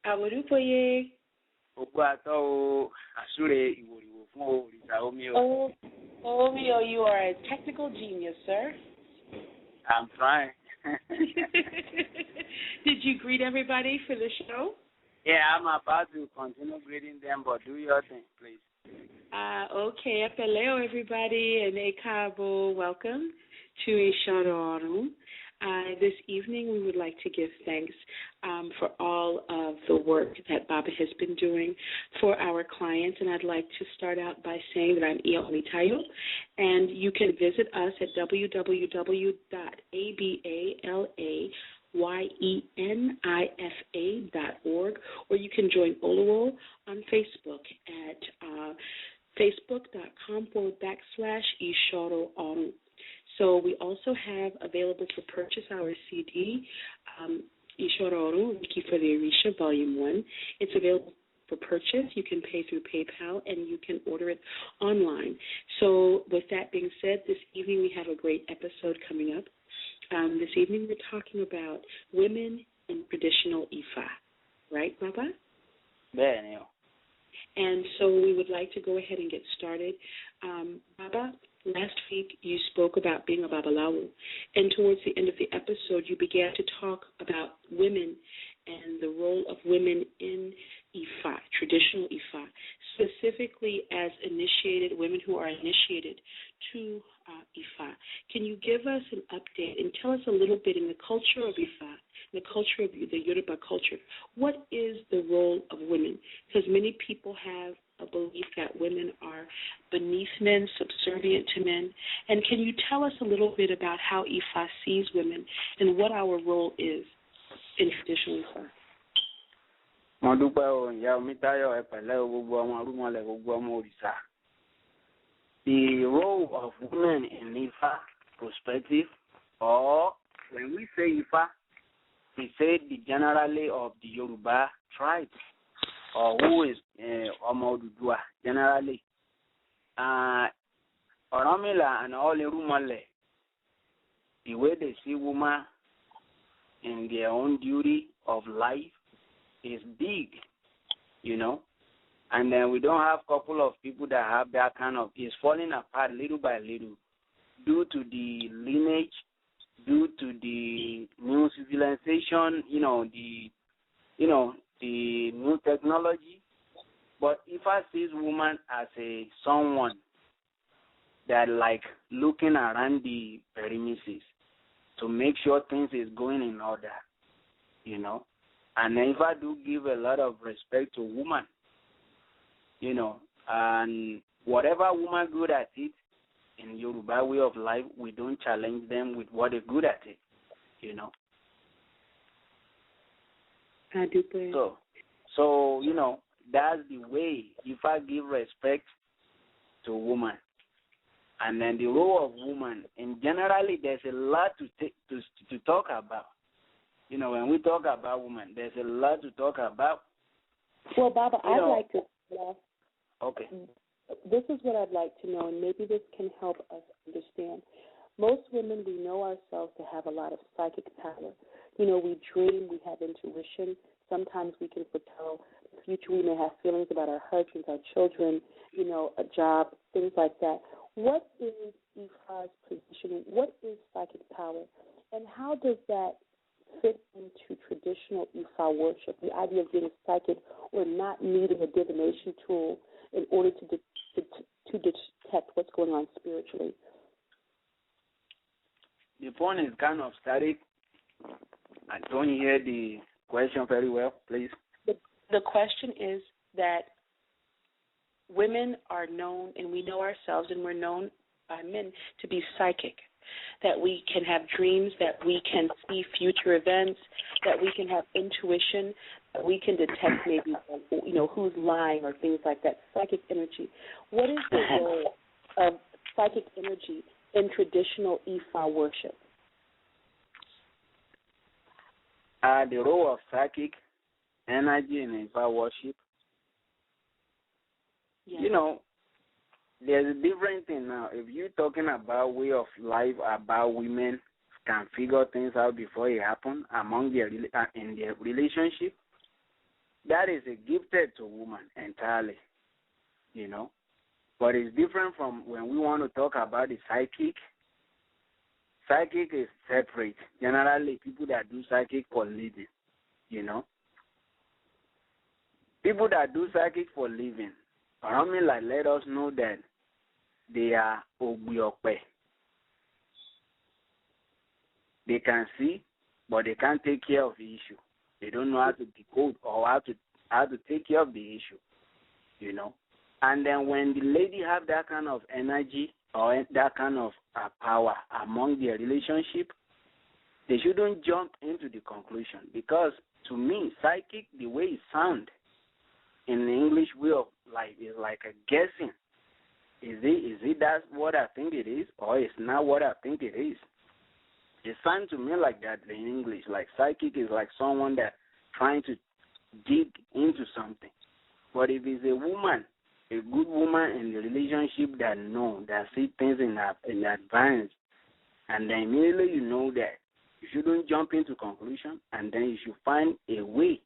Aworupoye. Oh, Omio, you are a technical genius, sir. I'm trying. Did you greet everybody for the show? Yeah, I'm about to continue greeting them, but do your thing, please. Okay. Hello, everybody, and Ekabo. Welcome to Isoro Orun. This evening, we would like to give thanks for all of the work that Baba has been doing for our clients, and I'd like to start out by saying that I'm Iyomitayo, and you can visit us at www.abalaYenifa.org, or you can join Oluwo on Facebook at facebook.com/Isoro Orun. So we also have available for purchase our CD, Isoro Orun, Wiki for the Orisha, Volume 1. It's available for purchase. You can pay through PayPal, and you can order it online. So with that being said, this evening we have a great episode coming up. This evening we're talking about women in traditional Ifa. Right, Baba? Yeah. And so we would like to go ahead and get started. Baba, last week you spoke about being a Babalawo, and towards the end of the episode you began to talk about women and the role of women in Ifa, traditional Ifa, specifically as initiated, women who are initiated to Ifa. Can you give us an update and tell us a little bit in the culture of Ifa, the culture of the Yoruba culture, what is the role of women? Because many people have a belief that women are beneath men, subservient to men. And can you tell us a little bit about how Ifa sees women and what our role is in traditional Ifa? The role of women in Ifa perspective, or when we say Ifa, we say generally of the Yoruba tribe, or who is Omodudua, generally. Oromila and all Irumale, the way they see women in their own duty of life is big, you know. And then we don't have a couple of people that have that kind of, it's falling apart little by little due to the lineage, due to the new civilization, the new technology. But if I see woman as someone that like looking around the perimeters to make sure things is going in order, you know. And if I do give a lot of respect to woman, you know, and whatever woman good at it, in Yoruba way of life, we don't challenge them with what they're good at it, you know. So you know, that's the way. If I give respect to woman, and then the role of woman, and generally there's a lot to talk about. You know, when we talk about women, there's a lot to talk about. Well, Baba, I'd like to. Okay. This is what I'd like to know, and maybe this can help us understand. Most women, we know ourselves to have a lot of psychic power. You know, we dream, we have intuition. Sometimes we can foretell the future. We may have feelings about our husbands, our children, you know, a job, things like that. What is Ifa's position? What is psychic power? And how does that fit into traditional Ifa worship, the idea of being psychic or not needing a divination tool in order to detect what's going on spiritually? The phone is kind of static. I don't hear the question very well, please. The question is that women are known, and we know ourselves, and we're known by men to be psychic, that we can have dreams, that we can see future events, that we can have intuition, that we can detect maybe, you know, who's lying or things like that, psychic energy. What is the role of psychic energy in traditional Ifa worship? The role of psychic energy in Ifa worship, you know, there's a different thing now. If you're talking about way of life, about women can figure things out before it happens among their in their relationship, that is gifted to woman entirely, But it's different from when we want to talk about the psychic. Psychic is separate. Generally, people that do psychic for living, People that do psychic for living, let us know that they are ogbiope. They can see, but they can't take care of the issue. They don't know how to decode or how to take care of the issue, And then when the lady have that kind of energy or that kind of power among their relationship, they shouldn't jump into the conclusion, because to me, psychic, the way it sounds in the English way of is like a guessing. Is it that's what I think it is, or it's not what I think it is? It sounds to me like that in English. Like psychic is like someone that trying to dig into something. But if it's a woman, a good woman in the relationship that see things in advance, and then immediately you know that you shouldn't jump into conclusion, and then you should find a way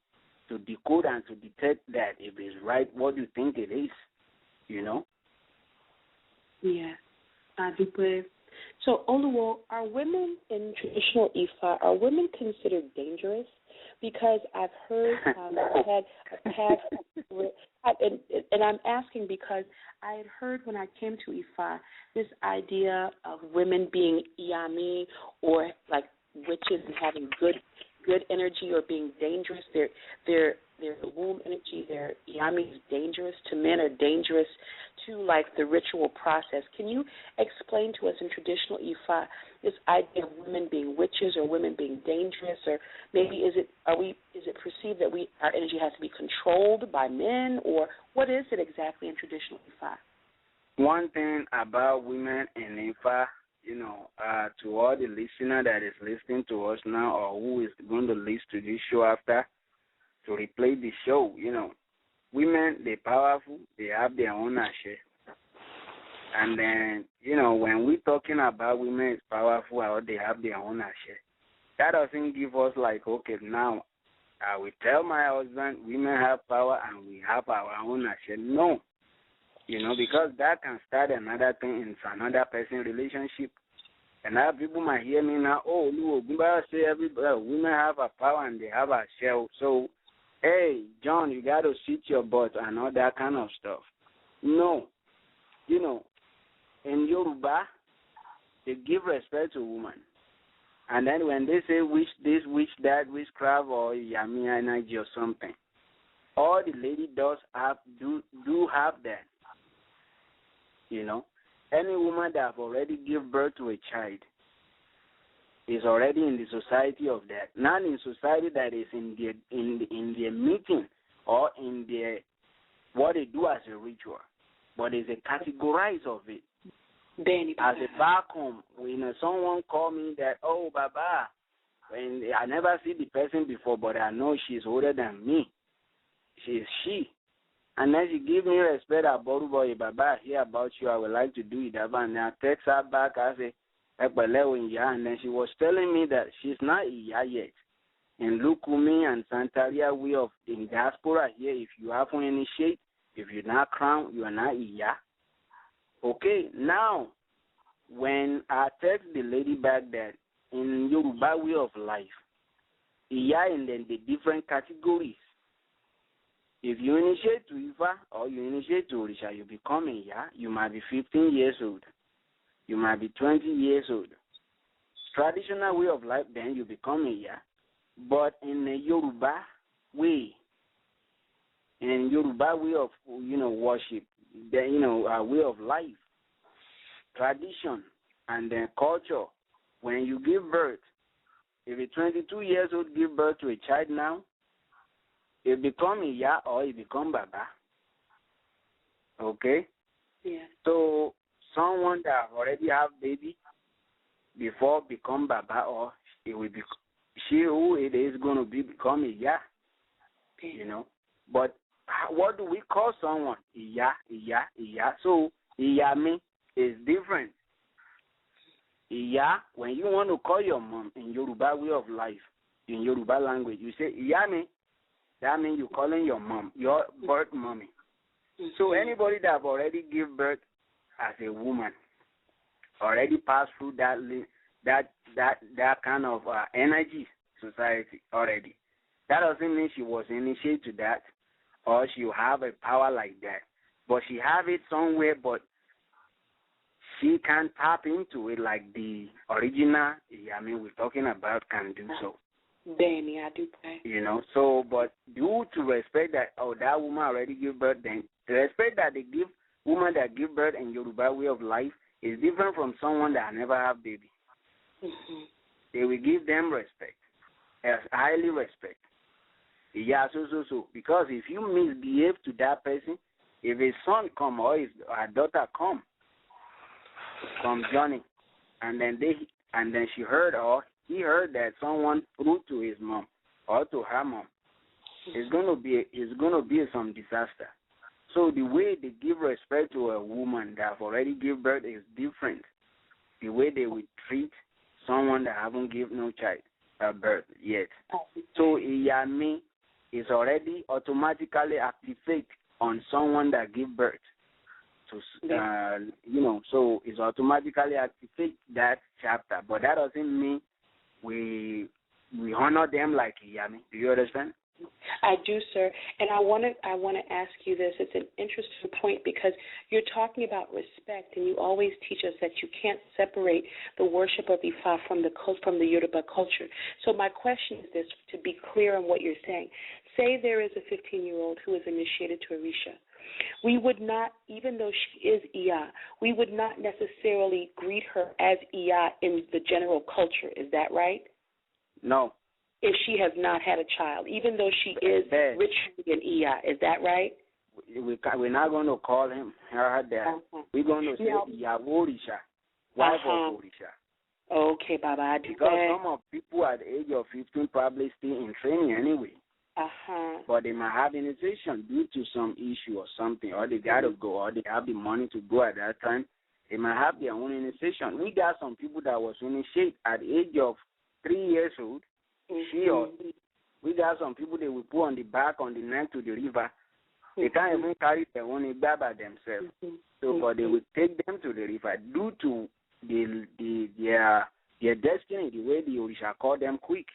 to decode and to detect that if it's right what you think it is, Yeah. So, Oluwo, are women in traditional Ifa, are women considered dangerous? Because I've heard, and I'm asking because I had heard when I came to Ifa this idea of women being Iyami, or like witches and having good energy, or being dangerous. Their womb energy, their Iyami is dangerous to men, or dangerous to like the ritual process. Can you explain to us in traditional Ifa this idea of women being witches or women being dangerous, or maybe is it perceived that our energy has to be controlled by men, or what is it exactly in traditional Ifa? One thing about women in Ifa, to all the listener that is listening to us now, or who is going to listen to this show after, to replay the show, women, they're powerful, they have their own share. And then, when we're talking about women is powerful or they have their own share, that doesn't give us like, okay, now I will tell my husband women have power and we have our own share. No. Because that can start another thing in another person's relationship. And now people might hear me now, oh, look, say everybody, women have a power and they have a share. So, hey, John, you got to sit your butt and all that kind of stuff. No. In Yoruba, they give respect to women. And then when they say wish this, wish that, witchcraft or yami energy or something, all the lady do have that. Any woman that have already give birth to a child is already in the society of that. Not in society that is in their meeting or in their what they do as a ritual, but is a categorize of it. As a back home, when someone call me that, oh, Baba, when I never see the person before, but I know she's older than me. She's she. And then she give me respect about boy, Baba, I hear about you, I would like to do it. And I text her back, I say, and then she was telling me that she's not Iya yet. In Lukumi and Santaria way of in diaspora here, if you haven't initiate, if you're not crowned, you are not Iya. Okay, now, when I text the lady back that in Yoruba way of life, Iya and then the different categories. If you initiate to Ifa or you initiate to Orisha, you become Iya. You might be 15 years old. You might be 20 years old. Traditional way of life, then you become Iya. But in the Yoruba way, in Yoruba way of, worship, the, way of life, tradition, and then culture, when you give birth, if a 22 years old give birth to a child now, it become Iya or it become Baba. Okay? Yeah. So someone that already have baby before become Baba, or it will be she who it is going to be become Iya. But what do we call someone? Iya. So Iyami is different. Iya, when you want to call your mom in Yoruba way of life, in Yoruba language, you say Iyami. That means you're calling your mom, your birth mommy. So anybody that have already give birth as a woman, already passed through that kind of energy society already. That doesn't mean she was initiated to that, or she have a power like that. But she have it somewhere, but she can't tap into it like the original, we're talking about can do so. Danny, I do pay. So, but due to respect that, that woman already give birth, then the respect that they give woman that give birth in Yoruba way of life is different from someone that never have baby. They will give them respect, as highly respect. Yeah, so. Because if you misbehave to that person, if his son come or his daughter come from Johnny, and then she heard or he heard that someone threw to his mom or to her mom, it's gonna be some disaster. So the way they give respect to a woman that have already give birth is different. The way they would treat someone that haven't give no child birth yet. So Iyami is already automatically activate on someone that give birth. So so it's automatically activate that chapter. But that doesn't mean we honor them like Iyami. Do you understand? I do, sir. And I want to ask you this. It's an interesting point because you're talking about respect, and you always teach us that you can't separate the worship of Ifa from the Yoruba culture. So my question is this, to be clear on what you're saying. Say there is a 15-year-old who is initiated to Orisha. We would not, even though she is Iya, we would not necessarily greet her as Iya in the general culture. Is that right? No. If she has not had a child, even though she is ritually an Iya. Is that right? We're not going to call her that. We're going to say Iyawo Orisha, wife of Orisha. Okay, Baba. I do because some of people at the age of 15 probably still in training anyway. But they might have initiation due to some issue or something, or they got to go, or they have the money to go at that time. They might have their own initiation. We got some people that was initiated at the age of 3 years old. We got some people they will put on the back, on the neck to the river. They can't even carry their own Igba by themselves. So, but they will take them to the river due to their destiny, the way the Orisha call them quick,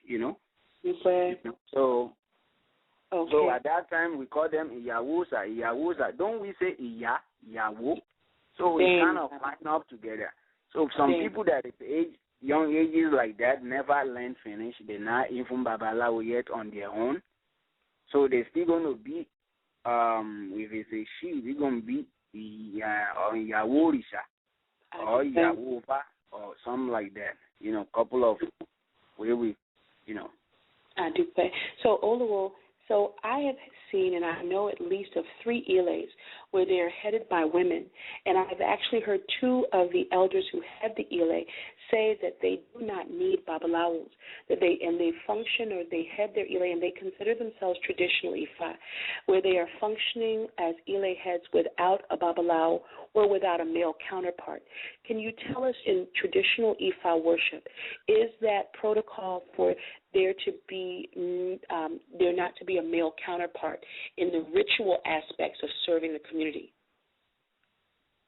So at that time we call them Iyawosa. Don't we say Iyawo? So we kind of line up together. So some people that at young ages like that never learn finish. They're not even Babalawo yet on their own. So they're still going to be, if it's a she, they're going to be Iyaworisha or Iyawofa or something like that. Couple of where we, I do pay. So, Oluwo, so I have seen, and I know at least of 3 Iles where they are headed by women, and I've actually heard 2 of the elders who head the Ile say that they do not need Babalawos, that they function, or they head their Ile and they consider themselves traditional Ifa, where they are functioning as Ile heads without a Babalawo or without a male counterpart. Can you tell us, in traditional Ifa worship, is that protocol for there not to be a male counterpart in the ritual aspects of serving the community?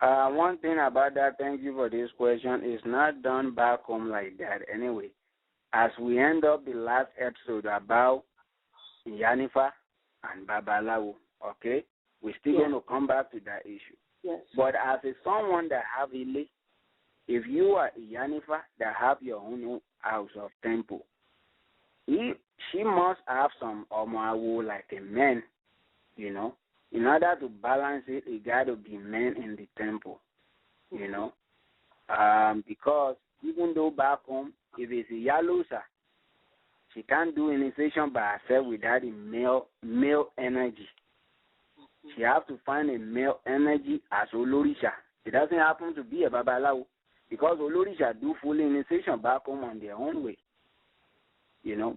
One thing about that, thank you for this question, is not done back home like that anyway. As we end up the last episode about Yanifa and Babalawo, okay? We're still going to come back to that issue. Yes. But as someone that have Ile, if you are a Yanifa that have your own house of temple, she must have some Omawo like a man, In order to balance it, it got to be men in the temple, because even though back home, if it's a Yalusa, she can't do initiation by herself without a male energy. She have to find a male energy as Olorisha. It doesn't happen to be a Babalawo, because Olorisha do full initiation back home on their own way.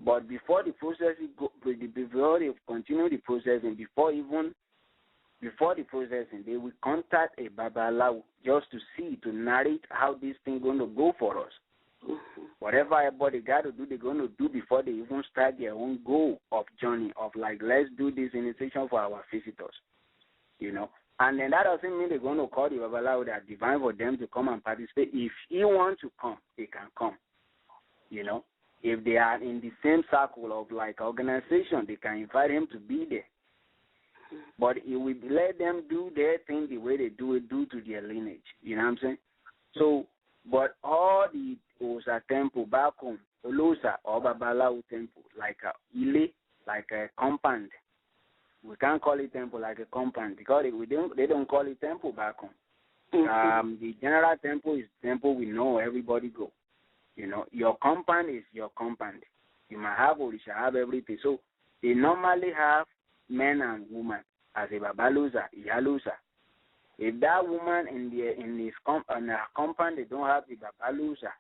But before the processing, before they continue the processing, before the processing, they will contact a Babalawo just to narrate how this thing going to go for us. Whatever everybody got to do, they're going to do before they even start their own goal of journey of like, let's do this initiation for our visitors, you know. And then that doesn't mean they're going to call the Babalawo that divine for them to come and participate. If he wants to come, they can come, you know. If they are in the same circle of like organization, they can invite him to be there. But it will let them do their thing the way they do it due to their lineage. You know what I'm saying? So, but all the Osa temple back home, Olosa or Babalawo temple, like a ile, like a compound. We can't call it temple like a compound because they don't call it temple back home. The general temple is temple we know everybody go. You know, your compound is your compound. You might have Orisha, have everything. So they normally have men and women as a Babalosa, Iyalusa. If that woman in her compound they don't have the Babalosa,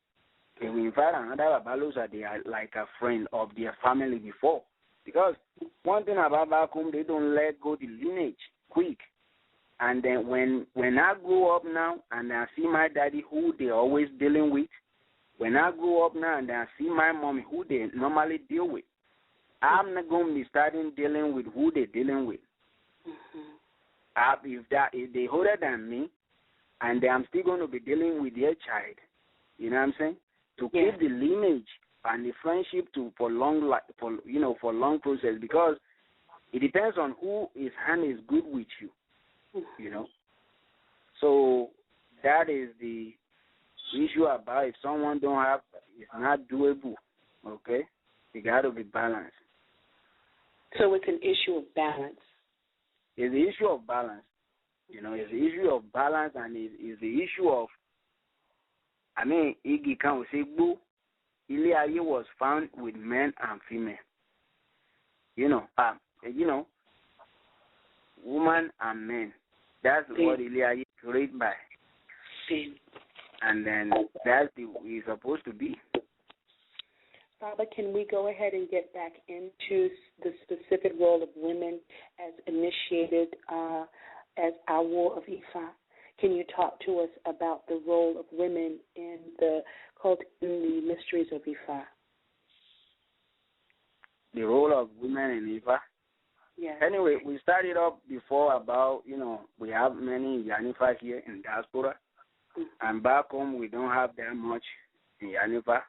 they will invite another Babalosa. They are like a friend of their family before. Because one thing about back home, they don't let go the lineage quick. And then when I grow up now and I see my daddy who they always dealing with, when I grow up now and I see my mommy who they normally deal with, I'm not going to be starting dealing with who they're dealing with. If they're older than me, and I'm still going to be dealing with their child, you know what I'm saying? To keep the lineage and the friendship for long process, because it depends on who his hand is good with you, you know. So that is the issue about if someone don't have, it's not doable, okay? You got to be balanced. So it's an issue of balance. It's the issue of balance. You know, it's the issue of balance, and it's the issue of, I mean, Igi can say, Ile Aye was found with men and female. You know, woman and men. That's what Ile Aye is created by. And then that's the way it's supposed to be. Baba, can we go ahead and get back into the specific role of women as initiated as Awo of Ifa? Can you talk to us about the role of women in the cult, in the mysteries of Ifa? The role of women in Ifa? Yeah. Anyway, we started up before about, we have many Yanifa here in diaspora. And back home, we don't have that much in Yanifa,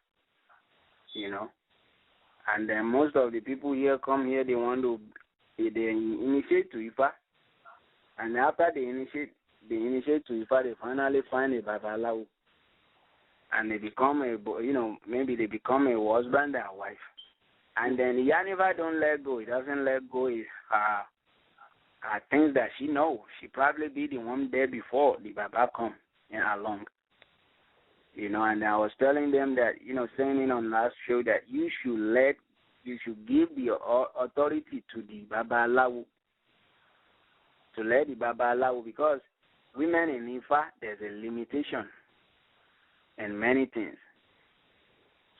And then most of the people here come here, they initiate to Ifa. And after they initiate to Ifa, they finally find a Babalawo. And they become maybe they become a husband and wife. And then the Yanifa don't let go. It doesn't let go. It's things that she knows. She probably be the one there before the Baba come along. And I was telling them that, saying it on last show that you should give the authority to the Babalawo, to let the Babalawo, because women in Ifa, there's a limitation in many things.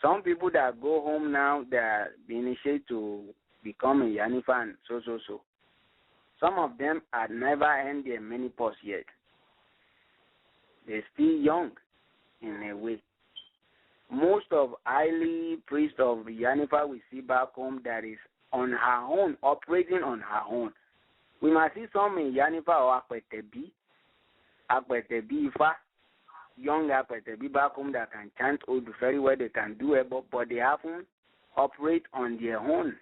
Some people that go home now, that be initiated to become a Yanifa and so. Some of them had never earned their menopause yet. They're still young in a way. Most of highly priests of Yanifa we see back home that is on her own, operating on her own. We might see some in Yanifa or Akwetebi Ifa, young Akwetebi back home that can chant Odu very well, they can do it, but they haven't operate on their own.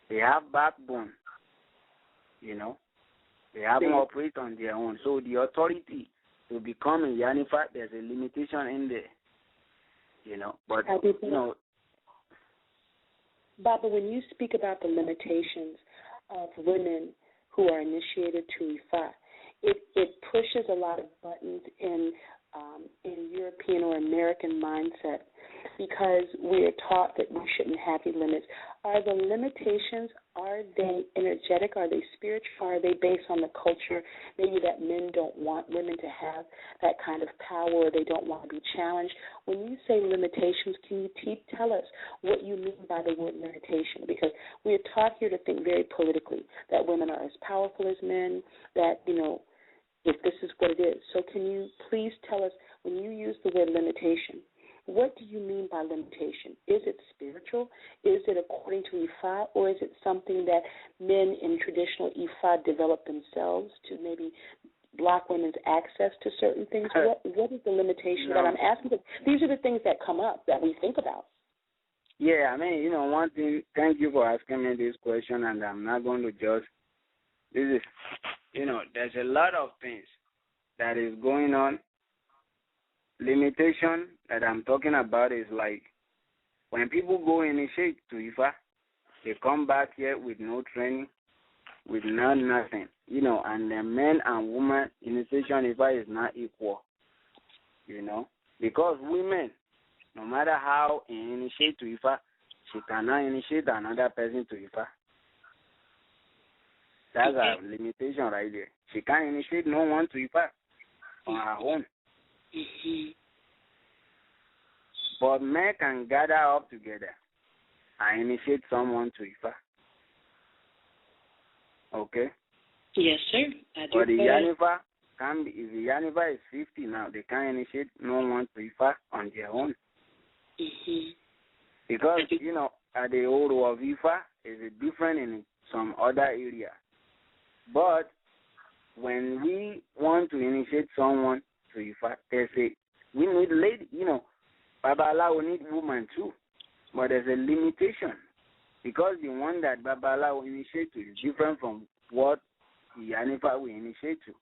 They have backbone, They haven't operate on their own. So the authority to become a Yanifa, there's a limitation in there, But, Baba, when you speak about the limitations of women who are initiated to Ifa, it pushes a lot of buttons in European or American mindset, because we are taught that we shouldn't have any limits. Are the limitations, are they energetic? Are they spiritual? Are they based on the culture, maybe that men don't want women to have that kind of power, or they don't want to be challenged? When you say limitations, can you tell us what you mean by the word limitation? Because we are taught here to think very politically, that women are as powerful as men, that, if this is what it is. So can you please tell us, when you use the word limitation, what do you mean by limitation? Is it spiritual? Is it according to Ifa? Or is it something that men in traditional Ifa develop themselves to maybe block women's access to certain things? What is the limitation that I'm asking? These are the things that come up that we think about. Yeah, I mean, one thing, thank you for asking me this question, and I'm not going to just, this is, there's a lot of things that is going on. Limitation that I'm talking about is like when people go initiate to Ifa, they come back here with no training, with nothing, and the men and women initiation Ifa is not equal, because women, no matter how initiate to Ifa, she cannot initiate another person to Ifa. That's a limitation right there. She can't initiate no one to Ifa on her own. Mm-hmm. But men can gather up together and initiate someone to Ifa. Okay? Yes, sir. But the Yanifa can be, if the Yanifa is 50 now, they can't initiate no one to Ifa on their own. Mm-hmm. Because, at the old of Ifa is different in some other area. But when we want to initiate someone to Ifa, they say, we need lady, Babalawo need woman too. But there's a limitation. Because the one that Babalawo initiate to is different from what Yanifa will initiate to.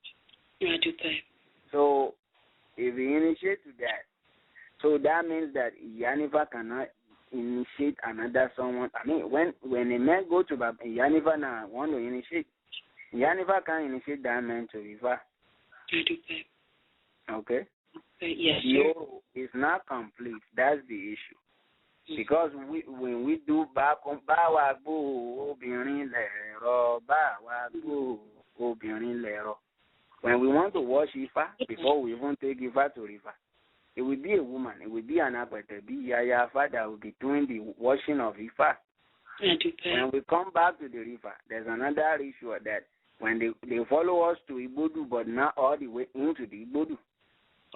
I do that. So, if we initiate to that, so that means that Yanifa cannot initiate another someone. I mean, when a man go to Yanifa now want to initiate, Yanifa can initiate that man to Ifa. I do that. Okay? Yes, sir. It's not complete. That's the issue. Mm-hmm. Because when we do when we want to wash Ifa, before we even take Ifa to Rifa, it will be a woman. It will be an Akwete, be Yaya that will be doing the washing of Ifa. I do that. When we come back to the river, there's another issue that when they follow us to Ibodu, but not all the way into the Ibodu.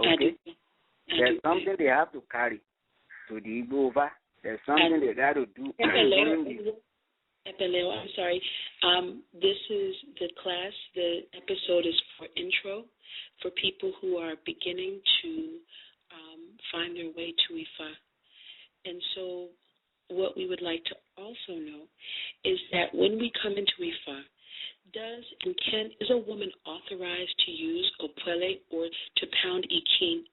Okay? There's something they have to carry to the Igbo. There's something they got to do. I'm sorry. This is the class. The episode is for intro, for people who are beginning to find their way to Ifa. And so what we would like to also know is that when we come into Ifa, is a woman authorized to use opwele or to pound ikin?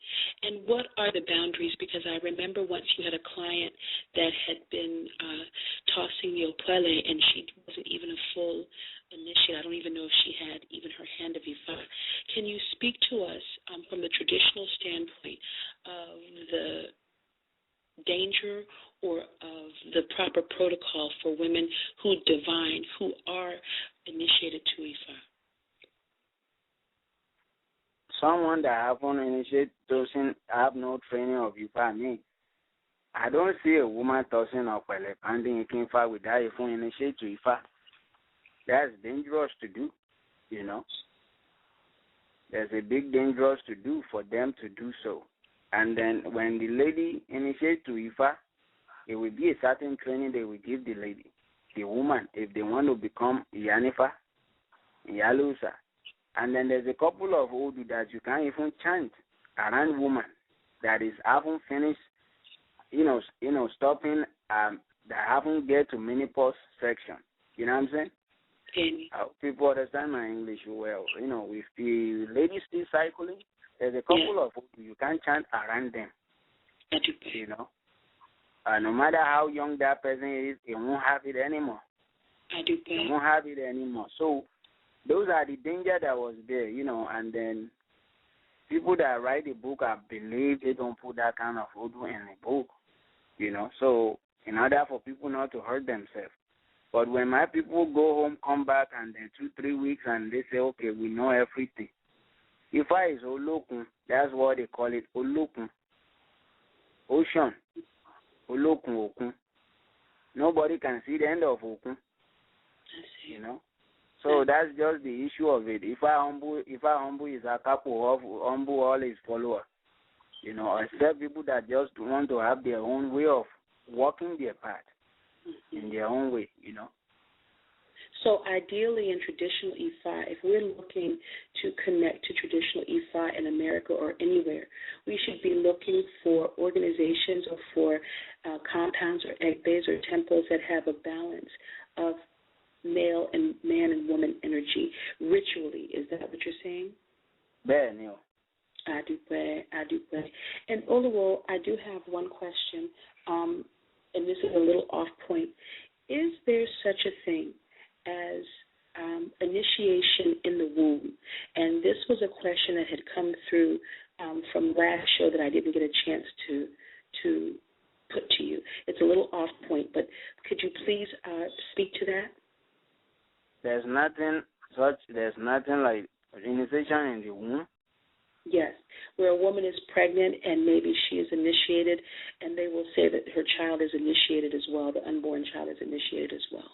And what are the boundaries? Because I remember once you had a client that had been tossing the opwele, and she wasn't even a full initiate. I don't even know if she had even her hand of Ifa. Can you speak to us from the traditional standpoint of the danger or of the proper protocol for women who divine, who are initiated to Ifa? Someone that haven't initiated doesn't have no training of Ifa. I don't see a woman tossing up pounding a Ifa without even initiate to Ifa. That's dangerous to do, There's a big dangerous to do for them to do so. And then when the lady initiates to Ifa, it will be a certain training they will give the lady, the woman, if they want to become Yanifa, Yalusa. And then there's a couple of Odu that you can't even chant around woman that is haven't finished, stopping, that haven't get to menopause section. You know what I'm saying? People understand my English well. If the lady still cycling, there's a couple of Odu you can't chant around them. No matter how young that person is, it won't have it anymore. It won't have it anymore. So those are the danger that was there, and then people that write the book, I believe they don't put that kind of Odu in the book, So in order for people not to hurt themselves. But when my people go home, come back, and then 2-3 weeks, and they say, okay, we know everything. Ifa is Olokun. That's what they call it, Olokun. Ocean. Olokun Okun. Nobody can see the end of Okun. So that's just the issue of it. If I humble is a couple of humble all his followers, except people that just want to have their own way of walking their path in their own way, So ideally in traditional Ifa, if we're looking to connect to traditional Ifa in America or anywhere, we should be looking for organizations or for compounds or egbays or temples that have a balance of male and man and woman energy ritually. Is that what you're saying? Yeah. I do. And Oluwo, I do have one question, and this is a little off point. Is there such a thing as initiation in the womb? And this was a question that had come through from last show that I didn't get a chance to put to you. It's a little off point, but could you please speak to that? There's nothing like initiation in the womb. Yes, where a woman is pregnant and maybe she is initiated, and they will say that her child is initiated as well, the unborn child is initiated as well.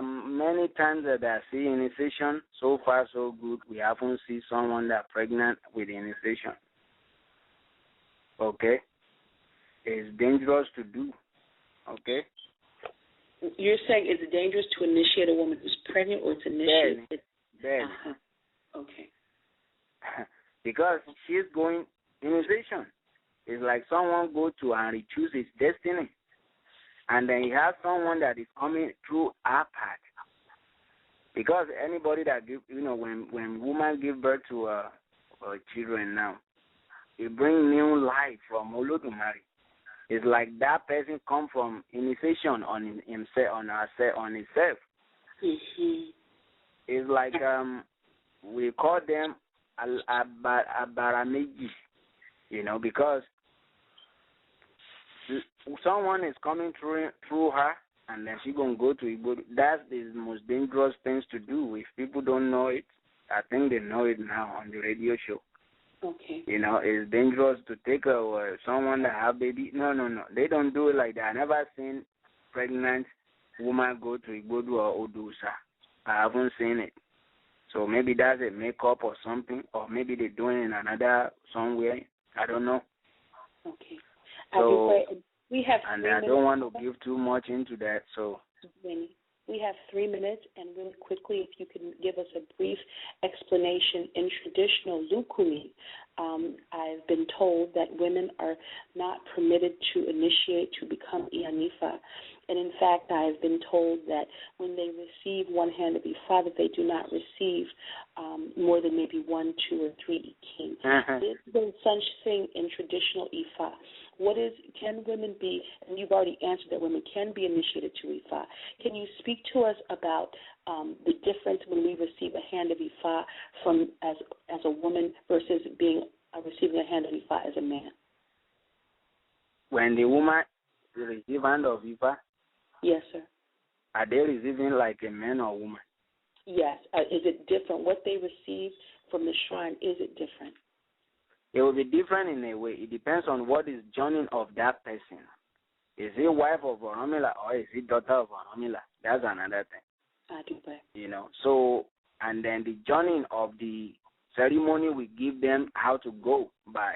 Many times that I see initiation, so far so good. We haven't seen someone that pregnant with initiation. Okay? It's dangerous to do. Okay? You're saying it's dangerous to initiate a woman who's pregnant, or it's initiated? Barely. Okay. Because she's going, initiation is like someone go to and choose his destiny. And then he has someone that is coming through our path. Because anybody that give, when women give birth to children now, it brings new life from Olodumare. It's like that person come from initiation on himself. Mm-hmm. It's like we call them abarameji, because someone is coming through her, and then she gonna go to Igbo. That's the most dangerous things to do. If people don't know it, I think they know it now on the radio show. Okay. It's dangerous to take someone that have baby. No. They don't do it like that. I never seen pregnant woman go to Igbodu or Odusa. I haven't seen it. So maybe that's a makeup or something, or maybe they're doing it in another somewhere. I don't know. Okay. So we have and I don't want to give too much into that. So we have 3 minutes, and really quickly, if you can give us a brief explanation in traditional Lukumi. I've been told that women are not permitted to initiate to become Ianifa. And in fact, I have been told that when they receive one hand of Ifa, that they do not receive more than maybe 1, 2, or 3 Ikin. Is there such thing in traditional Ifa? Can women be, and you've already answered that women can be initiated to Ifa. Can you speak to us about the difference when we receive a hand of Ifa as a woman versus receiving a hand of Ifa as a man? When the woman receives hand of Ifa? Yes, sir. Are they receiving like a man or woman? Yes. Is it different? What they receive from the shrine, is it different? It will be different in a way. It depends on what is joining of that person. Is he wife of Oromila or is he daughter of Oromila? That's another thing. I do that. So, and then the joining of the ceremony, we give them how to go by,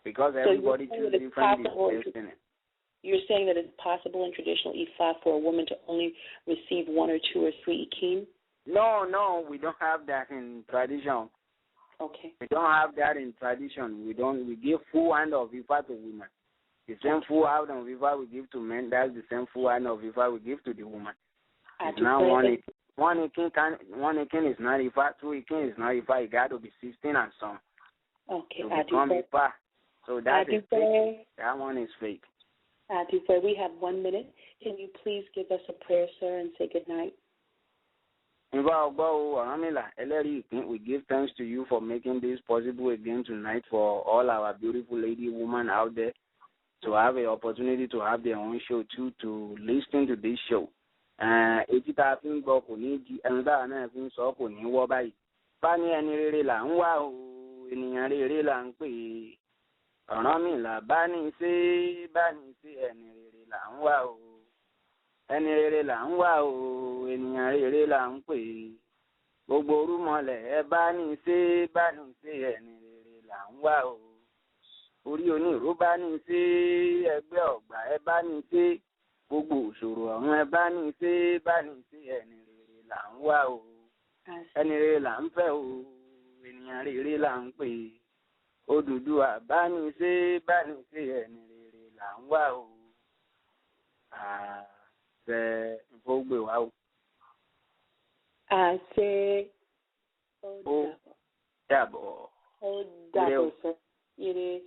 because everybody chooses different destiny. You're saying that it's possible in traditional Ifa for a woman to only receive 1 or 2 or 3 Ikin? No, we don't have that in tradition. Okay. We don't have that in tradition. We give full hand of Ifa to women. The same full hand of Ifa we give to men, that's the same full hand of Ifa we give to the woman. It's now one Ikin is not Ifa, 2 Ikin is not Ifa. It got to be 16 and some. Okay, to become Ifa. So that is fake. That one is fake. We have 1 minute. Can you please give us a prayer, sir, and say good night? We give thanks to you for making this possible again tonight for all our beautiful lady women out there to have an opportunity to have their own show too, to listen to this show. là ń wá o. Ẹni rere là ń wá o, ènìyàn rere là ń pè. Gbogbo orúmọlẹ̀ ẹ bá ní ṣe ẹni rere là ń wá o. Orí onírú bá ní ṣe, ẹgbẹ́ ọ̀gbà ẹ bá ní ṣe. Gbogbo òṣòro ọ̀run ẹ bá ní ṣe ẹni rere là ń wá o. Ẹni rere là ń fẹ́ o, ènìyàn rere là ń pè. Odùduwà bá ní ṣe ẹni rere là ń wá o. Àṣẹ ìfowógbè wa o. Àṣẹ ó dàbọ̀. Ó dàbọ̀ sir. Ire.